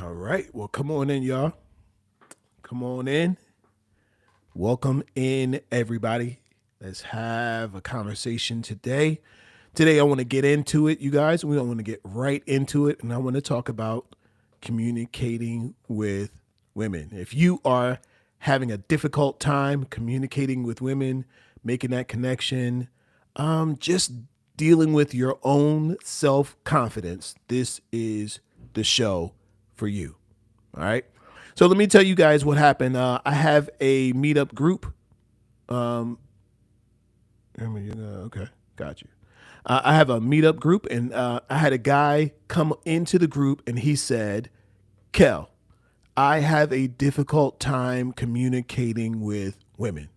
All right. Well, come on in, y'all. Come on in. Welcome in, everybody. Let's have a conversation today. Today, I want to get into it, you guys. We don't want to get right into it. And I want to talk about communicating with women. If you are having a difficult time communicating with women, making that connection, just dealing with your own self-confidence, this is the show for you. All right. So let me tell you guys what happened. I have a meetup group. Okay, got you. I have a meetup group, and I had a guy come into the group, and he said, "Kel, I have a difficult time communicating with women."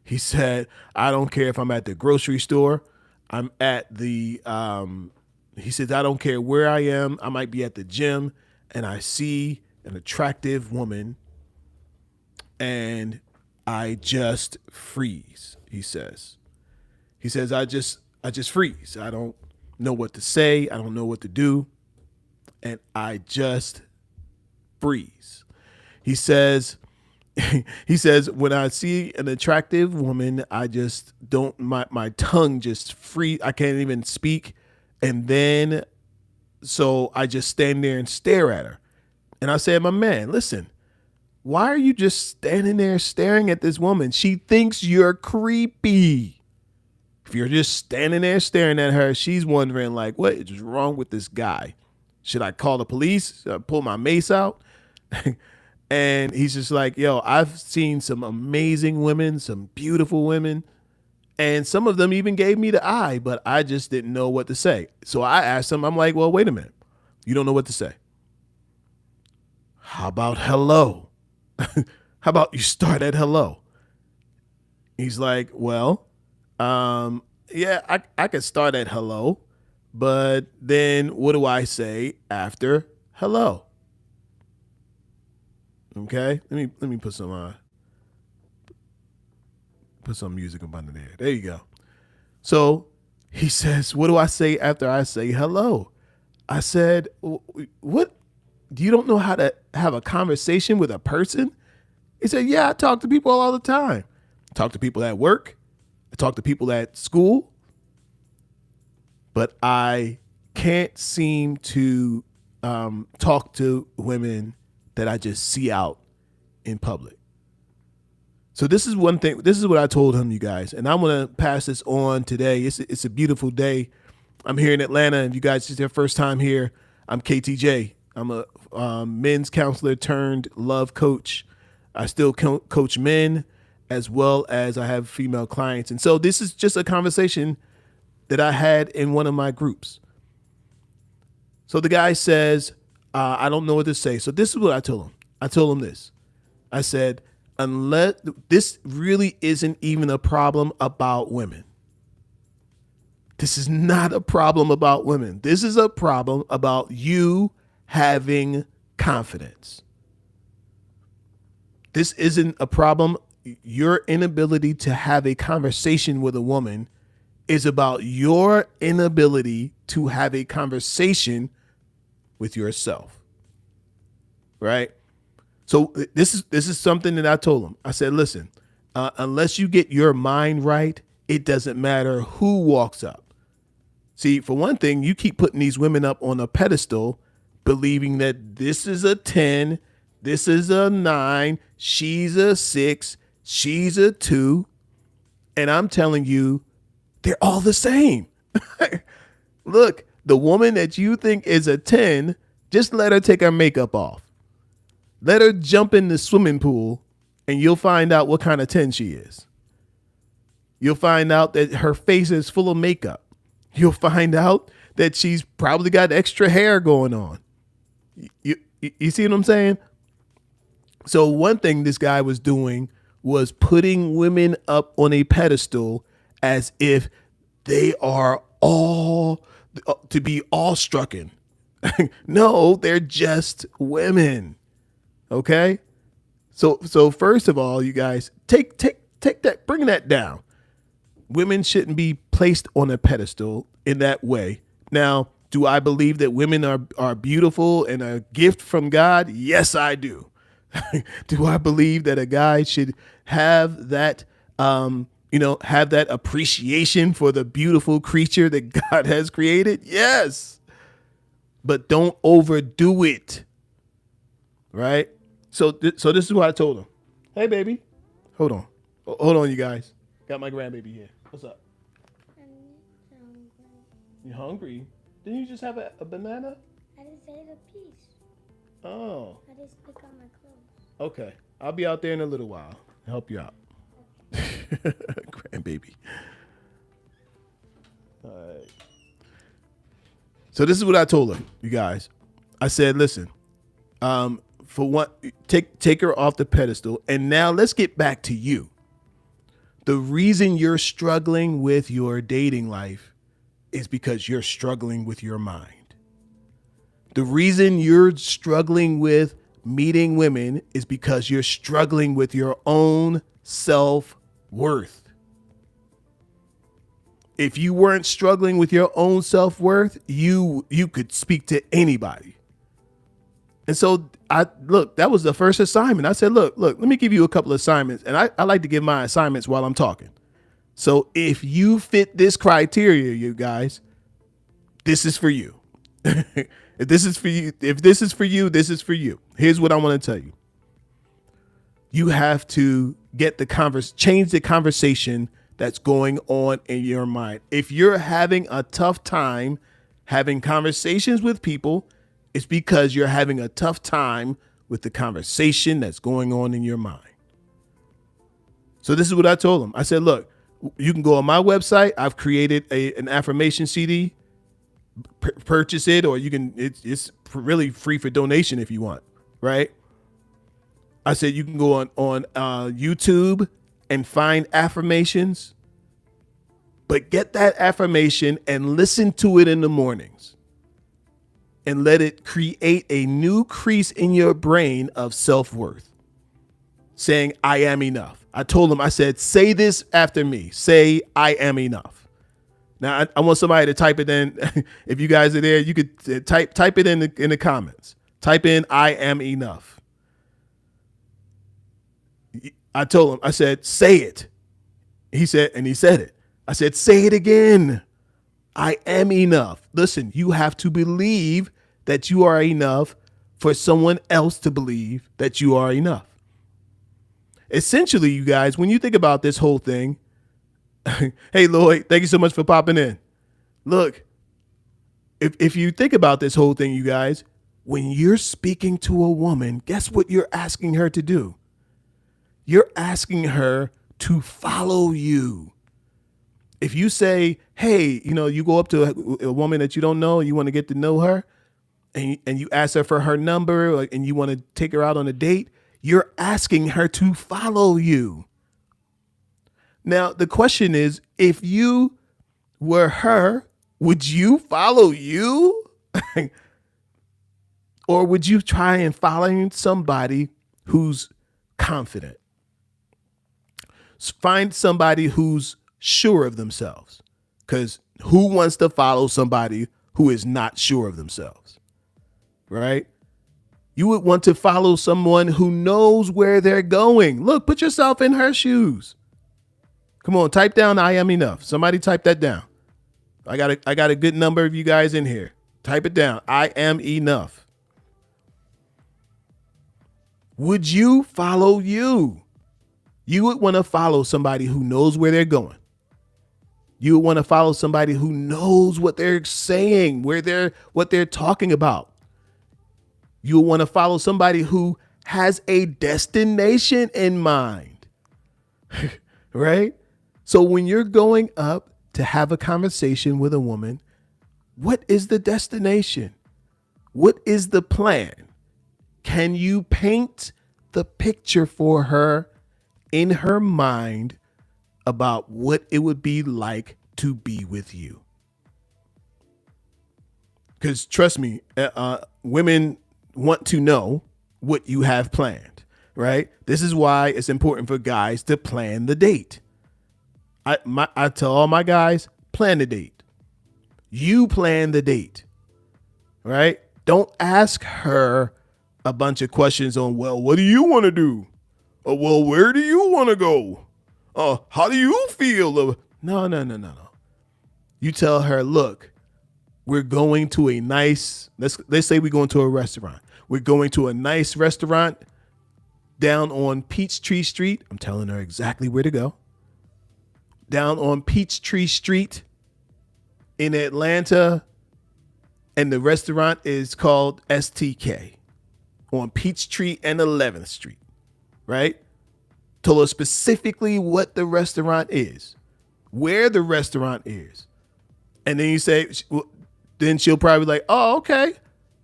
He said, "I don't care if I'm at the grocery store. I'm at the." He says, "I don't care where I am. I might be at the gym, and I see an attractive woman, and I just freeze." He says, I just freeze. I don't know what to say. I don't know what to do. And I just freeze. He says, when I see an attractive woman, I just don't, my tongue just freeze. I can't even speak. And then, so I just stand there and stare at her. And I said, "My man, listen, why are you just standing there staring at this woman? She thinks you're creepy. If you're just standing there staring at her, she's wondering, like, what is wrong with this guy? Should I call the police? Should I pull my mace out?" And he's just like, "Yo, I've seen some amazing women, some beautiful women, and some of them even gave me the eye, but I just didn't know what to say." So I asked him, I'm like, "Well, wait a minute. You don't know what to say. How about hello? How about you start at hello?" He's like, "Well, yeah, I could start at hello, but then what do I say after hello?" Okay, let me put some music up under there. There you go. So he says, "What do I say after I say hello?" I said, "What? You don't know how to have a conversation with a person?" He said, "Yeah, I talk to people all the time. I talk to people at work. I talk to people at school, but I can't seem to talk to women that I just see out in public." So this is one thing. This is what I told him, you guys, and I'm gonna pass this on today. It's a beautiful day. I'm here in Atlanta, and you guys, it's your first time here. I'm KTJ. I'm a men's counselor turned love coach. I still coach men as well as I have female clients. And so this is just a conversation that I had in one of my groups. So the guy says, "I don't know what to say." So this is what I told him. I told him this. I said, unless this really isn't even a problem about women. This is not a problem about women. This is a problem about you having confidence. This isn't a problem. Your inability to have a conversation with a woman is about your inability to have a conversation with yourself. Right? So this is something that I told him. I said, "Listen, unless you get your mind right, it doesn't matter who walks up." See, for one thing, you keep putting these women up on a pedestal, believing that this is a 10, this is a 9, she's a 6, she's a 2. And I'm telling you, they're all the same. Look, the woman that you think is a 10, just let her take her makeup off. Let her jump in the swimming pool, and you'll find out what kind of 10 she is. You'll find out that her face is full of makeup. You'll find out that she's probably got extra hair going on. You see what I'm saying? So one thing this guy was doing was putting women up on a pedestal as if they are all to be awestrucken. No, they're just women. Okay? So first of all, you guys, take that, bring that down. Women shouldn't be placed on a pedestal in that way. Now, Do I believe that women are beautiful and a gift from God? Yes, I do. Do I believe that a guy should have that, have that appreciation for the beautiful creature that God has created? Yes. But don't overdo it. Right? So this is what I told him. Hey, baby. Hold on. Hold on, you guys. Got my grandbaby here. What's up? I'm hungry. You hungry? Didn't you just have a banana? I just ate a piece. Oh. I just pick up my clothes. Okay. I'll be out there in a little while. Help you out. Grandbaby. All right. So this is what I told her, you guys. I said, listen, for one, take her off the pedestal. And now let's get back to you. The reason you're struggling with your dating life is because you're struggling with your mind. The reason you're struggling with meeting women is because you're struggling with your own self-worth. If you weren't struggling with your own self-worth, you could speak to anybody. And so that was the first assignment. I said, look, let me give you a couple of assignments. And I like to give my assignments while I'm talking. So if you fit this criteria, you guys, this is for you. If this is for you, this is for you. Here's what I want to tell you. You have to change the conversation that's going on in your mind. If you're having a tough time having conversations with people, it's because you're having a tough time with the conversation that's going on in your mind. So this is what I told them. I said, look, you can go on my website. I've created an affirmation CD. Purchase it, or you can. It's really free for donation if you want. Right? I said you can go on YouTube and find affirmations, but get that affirmation and listen to it in the mornings, and let it create a new crease in your brain of self-worth, saying I am enough. I told him, I said, say this after me. Say, I am enough. Now, I want somebody to type it in. If you guys are there, you could type it in the comments. Type in, I am enough. I told him, I said, say it. He said it. I said, say it again. I am enough. Listen, you have to believe that you are enough for someone else to believe that you are enough. Essentially, you guys, when you think about this whole thing, hey, Lloyd, thank you so much for popping in. Look, if you think about this whole thing, you guys, when you're speaking to a woman, guess what you're asking her to do? You're asking her to follow you. If you say, hey, you go up to a woman that you don't know and you want to get to know her, and you ask her for her number, and you want to take her out on a date, you're asking her to follow you. Now, the question is, if you were her, would you follow you? Or would you try and follow somebody who's confident? Find somebody who's sure of themselves. Because who wants to follow somebody who is not sure of themselves? Right? You would want to follow someone who knows where they're going. Look, put yourself in her shoes. Come on, type down I am enough. Somebody type that down. I got a good number of you guys in here. Type it down. I am enough. Would you follow you? You would want to follow somebody who knows where they're going. You would want to follow somebody who knows what they're saying, what they're talking about. You want to follow somebody who has a destination in mind, right? So when you're going up to have a conversation with a woman, what is the destination? What is the plan? Can you paint the picture for her in her mind about what it would be like to be with you? Because trust me, women want to know what you have planned, right? This is why it's important for guys to plan the date. I tell all my guys, plan the date. You plan the date. right? Don't ask her a bunch of questions on, well, what do you want to do? Well, where do you want to go? How do you feel? No, no, no, no, no. You tell her, look, we're going to a nice, let's say we're going to a restaurant. We're going to a nice restaurant down on Peachtree Street. I'm telling her exactly where to go. Down on Peachtree Street in Atlanta. And the restaurant is called STK on Peachtree and 11th Street, right? Told her specifically what the restaurant is, where the restaurant is. And then you say, then she'll probably be like, oh, okay.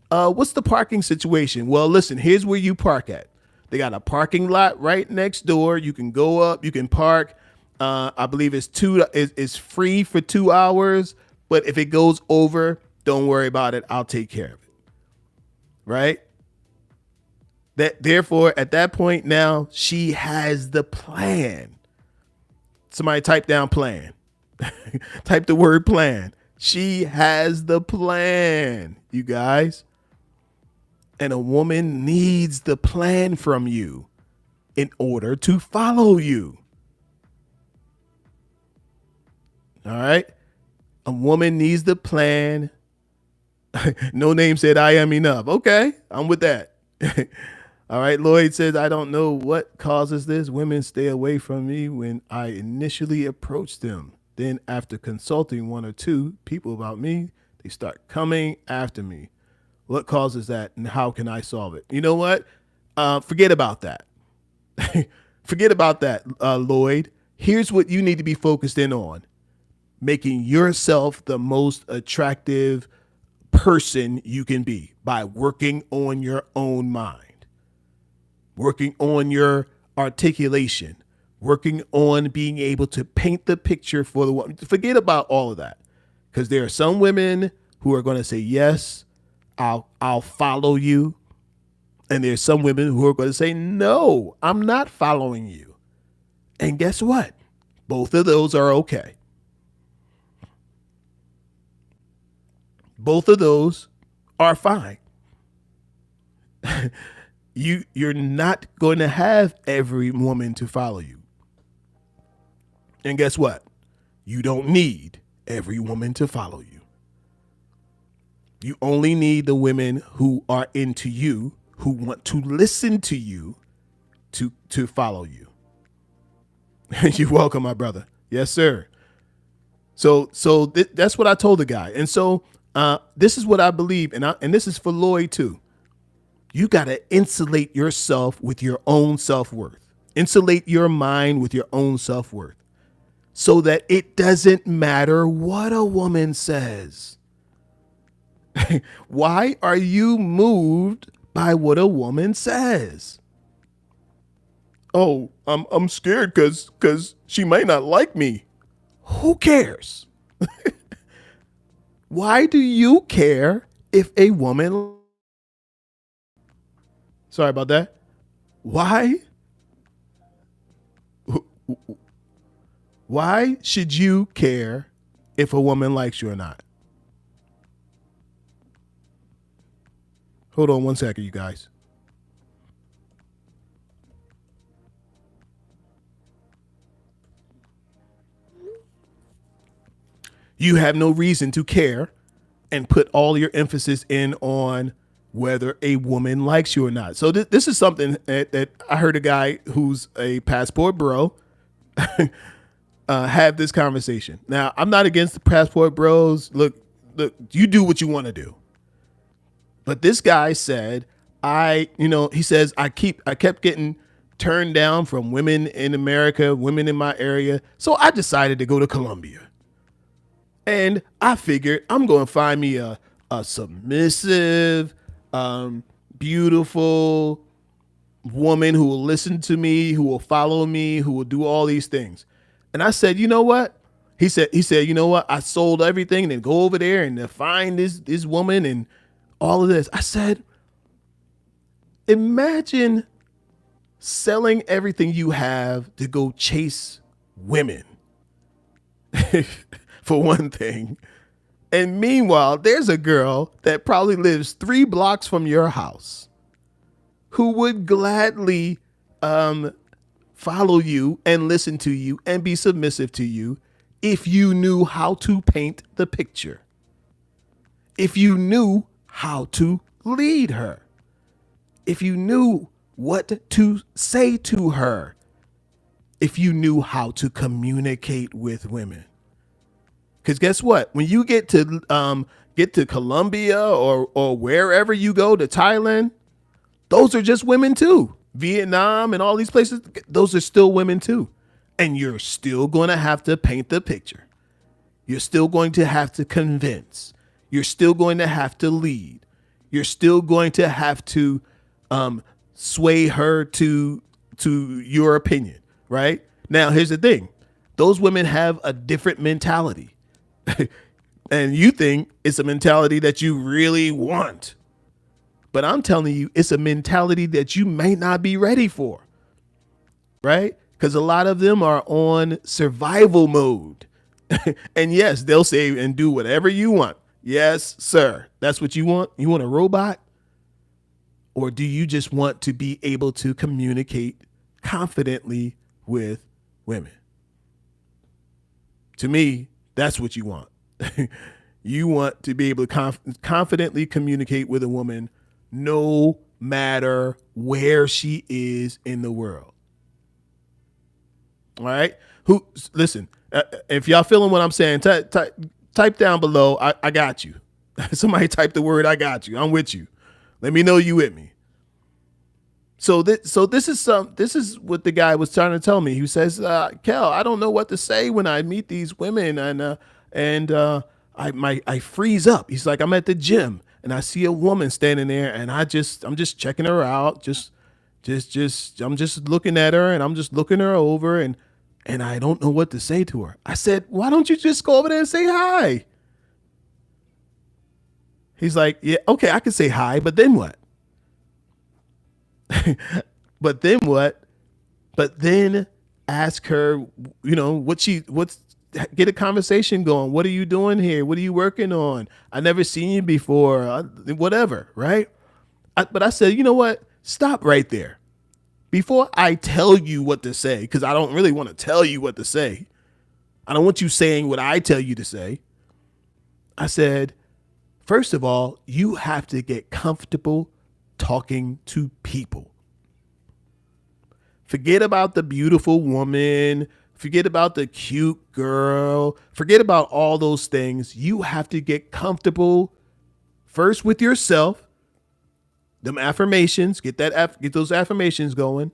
What's the parking situation? Well, listen, here's where you park at. They got a parking lot right next door. You can go up, you can park. I believe it's free for 2 hours. But if it goes over, don't worry about it. I'll take care of it. Right? Therefore, at that point now, she has the plan. Somebody type down plan. Type the word plan. She has the plan, you guys. And a woman needs the plan from you in order to follow you. All right? A woman needs the plan. No Name said, I am enough. Okay, I'm with that. All right, Lloyd says, I don't know what causes this. Women stay away from me when I initially approach them. Then after consulting one or two people about me, they start coming after me. What causes that and how can I solve it? You know what? Forget about that. Forget about that, Lloyd. Here's what you need to be focused in on. Making yourself the most attractive person you can be by working on your own mind, working on your articulation, working on being able to paint the picture for the woman. Forget about all of that, because there are some women who are going to say, yes, I'll follow you. And there's some women who are going to say, no, I'm not following you. And guess what? Both of those are okay. Both of those are fine. You're not going to have every woman to follow you. And guess what? You don't need every woman to follow you. You only need the women who are into you, who want to listen to you, to follow you. You're welcome, my brother. Yes, sir. So that's what I told the guy. And so this is what I believe, and this is for Lloyd too. You got to insulate yourself with your own self-worth. Insulate your mind with your own self-worth so that it doesn't matter what a woman says. Why are you moved by what a woman says? Oh, I'm scared because she might not like me. Who cares? Why do you care if a woman... Sorry about that. Why should you care if a woman likes you or not? Hold on one second, you guys. You have no reason to care and put all your emphasis in on whether a woman likes you or not. So this is something that I heard a guy who's a passport bro have this conversation. Now, I'm not against the passport bros. Look, you do what you want to do. But this guy said, he says, I kept getting turned down from women in America, women in my area. So I decided to go to Colombia. And I figured I'm going to find me a submissive, beautiful woman who will listen to me, who will follow me, who will do all these things. And I said, you know what? He said, you know what? I sold everything and then go over there and find this woman and all of this. I said, imagine selling everything you have to go chase women. For one thing. And meanwhile, there's a girl that probably lives 3 blocks from your house who would gladly follow you and listen to you and be submissive to you if you knew how to paint the picture. If you knew how to lead her. If you knew what to say to her. If you knew how to communicate with women. Because guess what? When you get to Colombia or wherever you go, to Thailand, those are just women too. Vietnam and all these places, those are still women too. And you're still going to have to paint the picture. You're still going to have to convince. You're still going to have to lead. You're still going to have to sway her to your opinion, right? Now, here's the thing. Those women have a different mentality. And you think it's a mentality that you really want. But I'm telling you, it's a mentality that you may not be ready for, right? Because a lot of them are on survival mode. And yes, they'll say and do whatever you want. Yes, sir. That's what you want? You want a robot? Or do you just want to be able to communicate confidently with women? To me, that's what you want. You want to be able to confidently communicate with a woman no matter where she is in the world. All right? Listen, if y'all feeling what I'm saying, type down below. I got you. Somebody type the word, I got you. I'm with you. Let me know you with me. So this is what the guy was trying to tell me. He says, Kel, I don't know what to say when I meet these women, and I freeze up. He's like, I'm at the gym and I see a woman standing there, and I'm just checking her out, I'm just looking at her, and I'm just looking her over, and I don't know what to say to her. I said, why don't you just go over there and say hi? He's like, yeah, okay, I can say hi, but then what? But then what? But then ask her, get a conversation going. What are you doing here? What are you working on? I never seen you before. Whatever, right? But I said, you know what? Stop right there. Before I tell you what to say, because I don't really want to tell you what to say. I don't want you saying what I tell you to say. I said, first of all, you have to get comfortable talking to people. Forget about the beautiful woman. Forget about the cute girl. Forget about all those things. You have to get comfortable first with yourself. Them affirmations, get those affirmations going.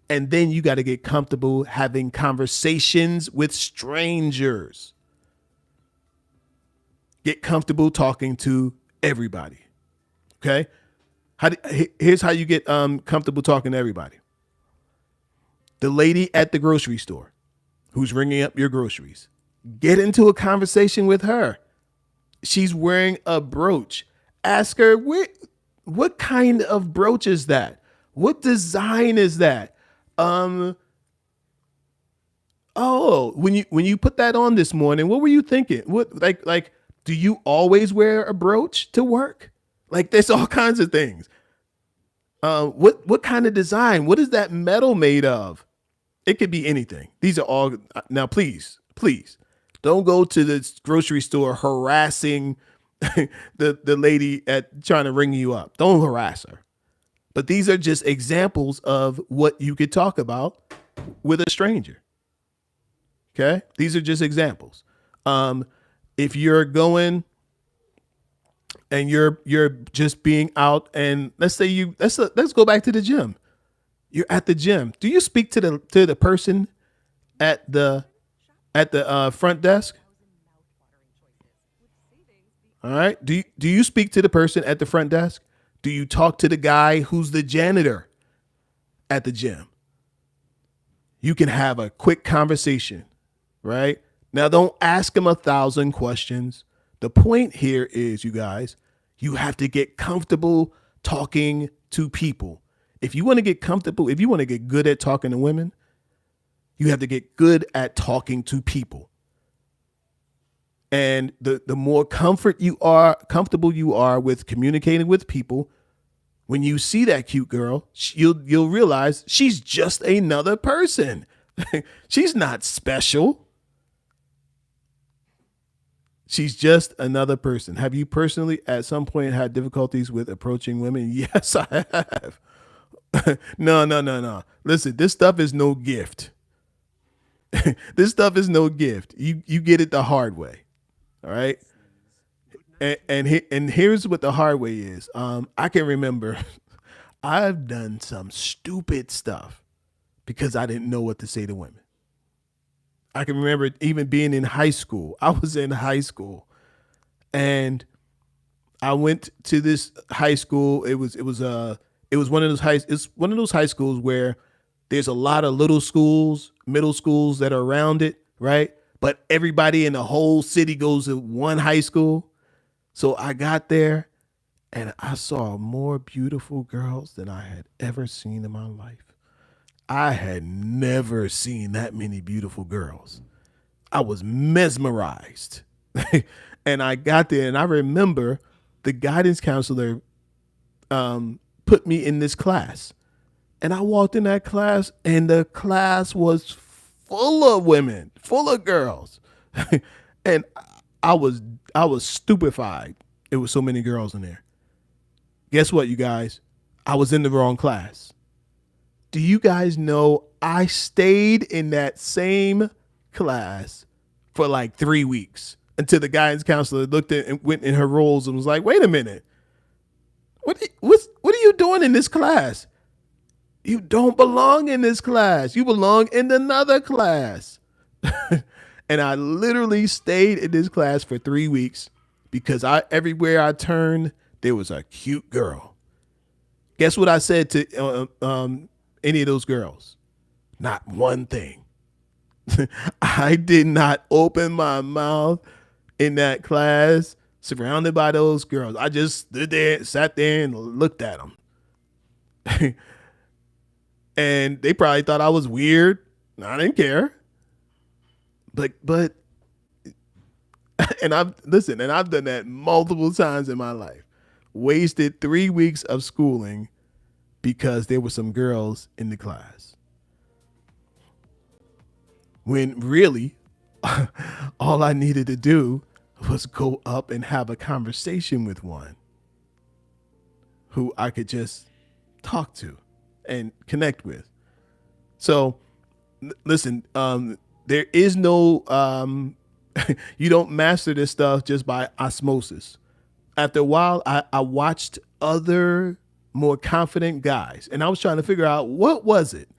And then you got to get comfortable having conversations with strangers. Get comfortable talking to everybody. Okay? Here's how you get comfortable talking to everybody. The lady at the grocery store who's ringing up your groceries. Get into a conversation with her. She's wearing a brooch. Ask her, what kind of brooch is that? What design is that? When you put that on this morning, what were you thinking? What like do you always wear a brooch to work? Like, there's all kinds of things. What kind of design? What is that metal made of? It could be anything. These are all. Now, please, don't go to the grocery store harassing the lady trying to ring you up. Don't harass her. But these are just examples of what you could talk about with a stranger. Okay? These are just examples. If you're going and you're just being out, and let's go back to the gym. You're at the gym. Do you speak to the person at the front desk? All right. Do you speak to the person at the front desk? Do you talk to the guy who's the janitor at the gym? You can have a quick conversation, right? Now, don't ask him 1,000 questions. The point here is, you guys, you have to get comfortable talking to people. If you want to get comfortable, if you want to get good at talking to women, you have to get good at talking to people. And the more comfortable you are with communicating with people, when you see that cute girl, you'll realize she's just another person. She's not special. She's just another person. Have you personally at some point had difficulties with approaching women? Yes, I have. No. Listen, this stuff is no gift. This stuff is no gift. You get it the hard way. All right. And here's what the hard way is. I can remember I've done some stupid stuff because I didn't know what to say to women. I can remember even being in high school. I was in high school and I went to this high school. It was one of those high schools where there's a lot of little schools, middle schools that are around it, right? But everybody in the whole city goes to one high school. So I got there and I saw more beautiful girls than I had ever seen in my life. I had never seen that many beautiful girls. I was mesmerized. And I got there and I remember the guidance counselor put me in this class. And I walked in that class and the class was full of women, full of girls. And I was stupefied. There were so many girls in there. Guess what, you guys? I was in the wrong class. Do you guys know I stayed in that same class for like 3 weeks until the guidance counselor looked at and went in her roles and was like, wait a minute. What are you doing in this class? You don't belong in this class. You belong in another class. And I literally stayed in this class for 3 weeks because everywhere I turned, there was a cute girl. Guess what I said to any of those girls? Not one thing. I did not open my mouth in that class surrounded by those girls. I just stood there, sat there and looked at them. And they probably thought I was weird. I didn't care. But and I've done that multiple times in my life. Wasted 3 weeks of schooling because there were some girls in the class. When really all I needed to do was go up and have a conversation with one who I could just talk to and connect with. So listen, there is no, you don't master this stuff just by osmosis. After a while, I watched other more confident guys and I was trying to figure out what was it?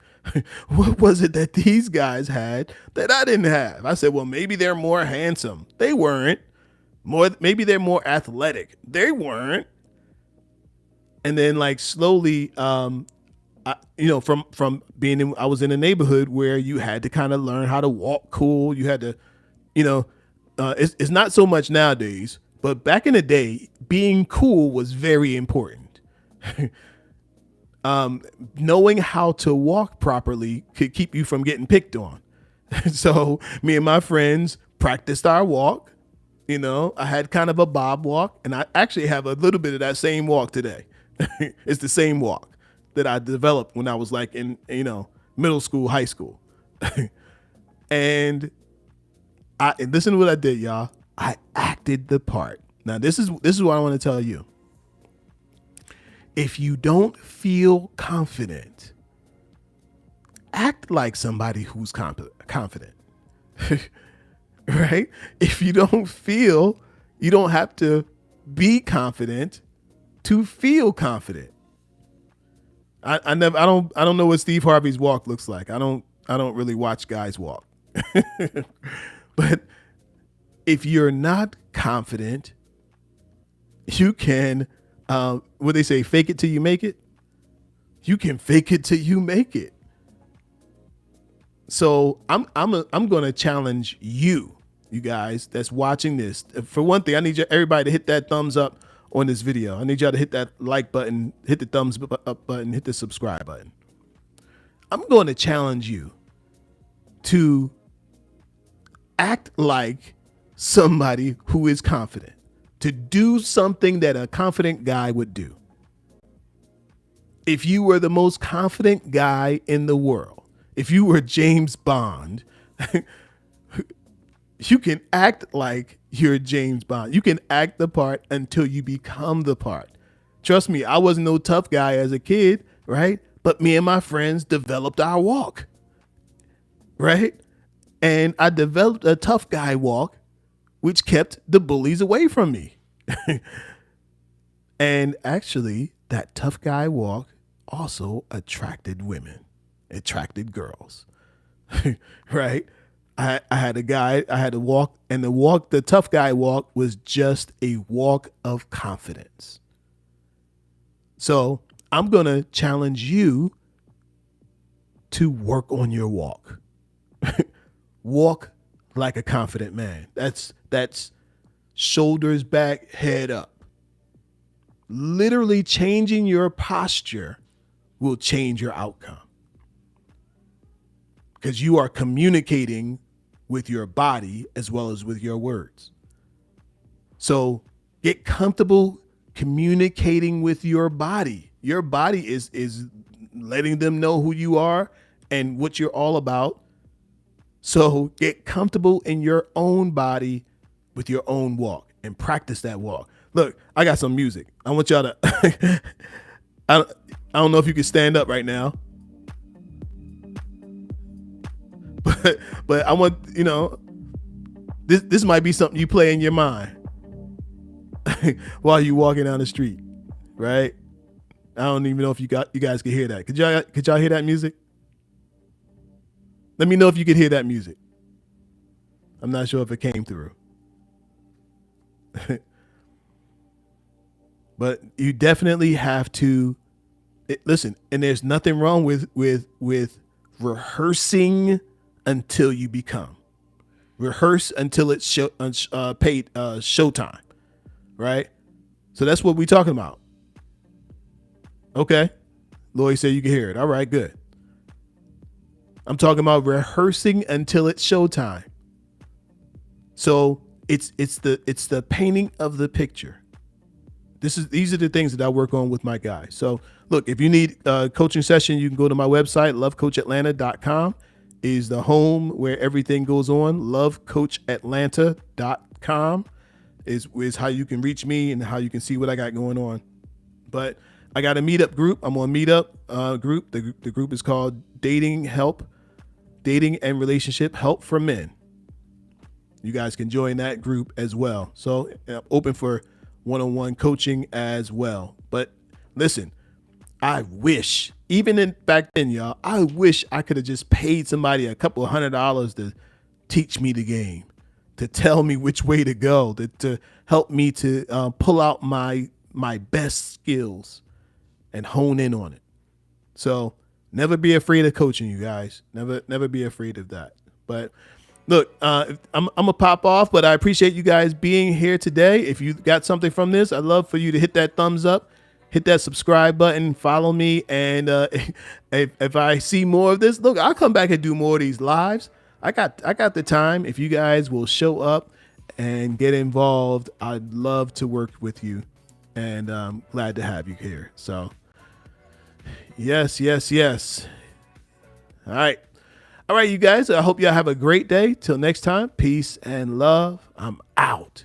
What was it that these guys had that I didn't have? I said, well, maybe they're more handsome. They weren't. Maybe they're more athletic. They weren't. And then like slowly, from being I was in a neighborhood where you had to kind of learn how to walk cool. You had to, it's not so much nowadays, but back in the day, being cool was very important. Knowing how to walk properly could keep you from getting picked on. So me and my friends practiced our walk. I had kind of a bob walk, and I actually have a little bit of that same walk today. It's the same walk that I developed when I was like in, middle school, high school. And listen to what I did, y'all. I acted the part. Now, this is what I want to tell you. If you don't feel confident, act like somebody who's confident. Right? If you don't feel, you don't have to be confident to feel confident. I don't know what Steve Harvey's walk looks like. I don't really watch guys walk. But if you're not confident, you can what they say, fake it till you make it. You can fake it till you make it. So I'm going to challenge you guys that's watching this. For one thing, I need everybody to hit that thumbs up on this video. I need y'all to hit that like button, hit the thumbs up button, hit the subscribe button. I'm going to challenge you to act like somebody who is confident, to do something that a confident guy would do. If you were the most confident guy in the world, if you were James Bond, you can act like you're James Bond. You can act the part until you become the part. Trust me, I wasn't no tough guy as a kid, right? But me and my friends developed our walk, right? And I developed a tough guy walk, which kept the bullies away from me. And actually, that tough guy walk also attracted women, attracted girls, right? I had a walk, and the tough guy walk was just a walk of confidence. So I'm going to challenge you to work on your walk. Walk like a confident man. That's shoulders back, head up. Literally changing your posture will change your outcome, because you are communicating with your body as well as with your words. So get comfortable communicating with your body. Your body is letting them know who you are and what you're all about. So get comfortable in your own body with your own walk and practice that walk. Look, I got some music. I want y'all to, I don't know if you can stand up right now, but I want, this might be something you play in your mind while you're walking down the street, right? I don't even know if you guys could hear that. Could y'all hear that music? Let me know if you could hear that music. I'm not sure if it came through. But you definitely have to listen, and there's nothing wrong with rehearsing until you become. Rehearse until it's showtime, right? So that's what we're talking about. Okay. Lloyd said you can hear it. All right, good. I'm talking about rehearsing until it's showtime. So it's the painting of the picture. These are the things that I work on with my guys. So look, if you need a coaching session, you can go to my website. LoveCoachAtlanta.com is the home where everything goes on. LoveCoachAtlanta.com is how you can reach me and how you can see what I got going on. But I got a meetup group. I'm on meetup group. The group is called Dating and Relationship Help for Men. You guys can join that group as well. So open for one-on-one coaching as well. But listen, I wish, back then, y'all, I wish I could have just paid somebody a couple of $100 to teach me the game, to tell me which way to go, to help me to pull out my best skills and hone in on it. So never be afraid of coaching, you guys. Never be afraid of that. But look, I'm gonna pop off, but I appreciate you guys being here today. If you got something from this, I'd love for you to hit that thumbs up, hit that subscribe button, follow me, and if I see more of this, look, I'll come back and do more of these lives. I got the time. If you guys will show up and get involved, I'd love to work with you, and I'm glad to have you here. So yes. All right, you guys. I hope y'all have a great day. Till next time, peace and love. I'm out.